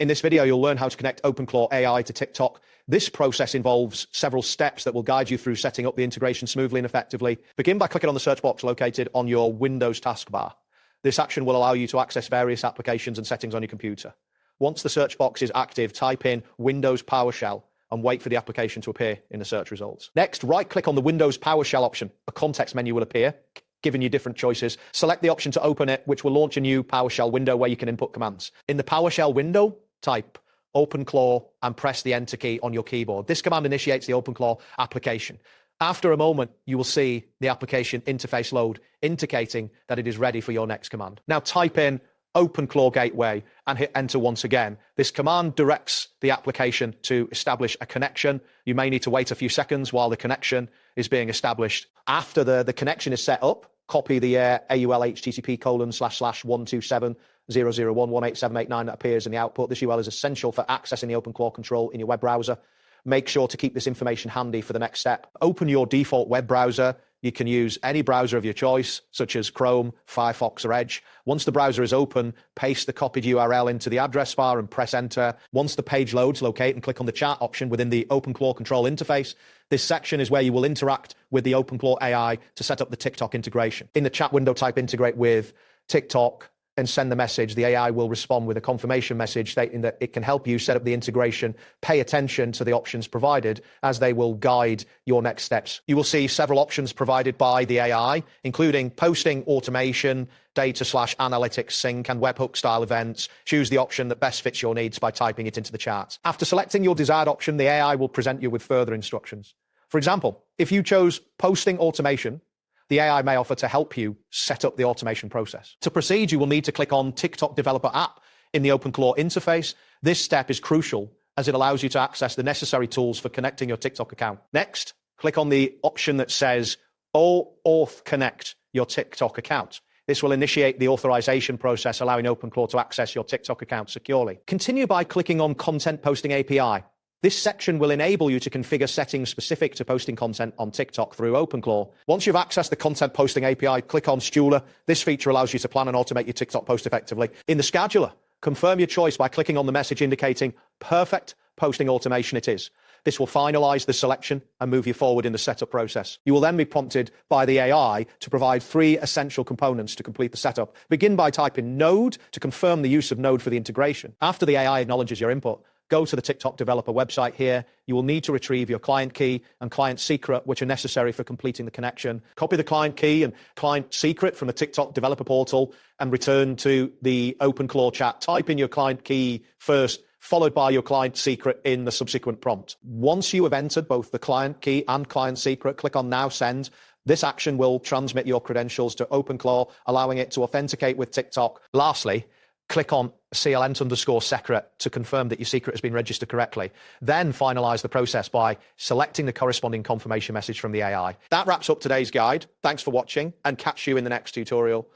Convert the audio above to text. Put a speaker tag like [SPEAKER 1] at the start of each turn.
[SPEAKER 1] In this video, you'll learn how to connect OpenClaw AI to TikTok. This process involves several steps that will guide you through setting up the integration smoothly and effectively. Begin by clicking on the search box located on your Windows taskbar. This action will allow you to access various applications and settings on your computer. Once the search box is active, type in Windows PowerShell and wait for the application to appear in the search results. Next, right-click on the Windows PowerShell option. A context menu will appear, giving you different choices. Select the option to open it, which will launch a new PowerShell window where you can input commands. In the PowerShell window, type OpenClaw and press the Enter key on your keyboard. This command initiates the OpenClaw application. After a moment, you will see the application interface load, indicating that it is ready for your next command. Now type in OpenClaw Gateway and hit Enter once again. This command directs the application to establish a connection. You may need to wait a few seconds while the connection is being established. After the connection is set up, copy the AUL http://127.001.18789 that appears in the output. This URL is essential for accessing the OpenClaw control in your web browser. Make sure to keep this information handy for the next step. Open your default web browser. You can use any browser of your choice, such as Chrome, Firefox, or Edge. Once the browser is open, paste the copied URL into the address bar and press Enter. Once the page loads, locate and click on the chat option within the OpenClaw control interface. This section is where you will interact with the OpenClaw AI to set up the TikTok integration. In the chat window, type integrate with TikTok and send the message. The AI will respond with a confirmation message stating that it can help you set up the integration. Pay attention to the options provided as they will guide your next steps. You will see several options provided by the AI, including posting automation, data/analytics sync, and webhook style events. Choose the option that best fits your needs by typing it into the chat. After selecting your desired option, the AI will present you with further instructions. For example, if you chose posting automation, the AI may offer to help you set up the automation process. To proceed, you will need to click on TikTok Developer App in the OpenClaw interface. This step is crucial as it allows you to access the necessary tools for connecting your TikTok account. Next, click on the option that says Auth Connect your TikTok account. This will initiate the authorization process, allowing OpenClaw to access your TikTok account securely. Continue by clicking on Content Posting API. This section will enable you to configure settings specific to posting content on TikTok through OpenClaw. Once you've accessed the Content Posting API, click on Scheduler. This feature allows you to plan and automate your TikTok post effectively. In the scheduler, confirm your choice by clicking on the message indicating perfect posting automation it is. This will finalize the selection and move you forward in the setup process. You will then be prompted by the AI to provide 3 essential components to complete the setup. Begin by typing Node to confirm the use of Node for the integration. After the AI acknowledges your input, go to the TikTok developer website here. You will need to retrieve your client key and client secret, which are necessary for completing the connection. Copy the client key and client secret from the TikTok developer portal and return to the OpenClaw chat. Type in your client key first, followed by your client secret in the subsequent prompt. Once you have entered both the client key and client secret, click on Now Send. This action will transmit your credentials to OpenClaw, allowing it to authenticate with TikTok. Lastly, click on CLENT_secret to confirm that your secret has been registered correctly. Then finalize the process by selecting the corresponding confirmation message from the AI. That wraps up today's guide. Thanks for watching and catch you in the next tutorial.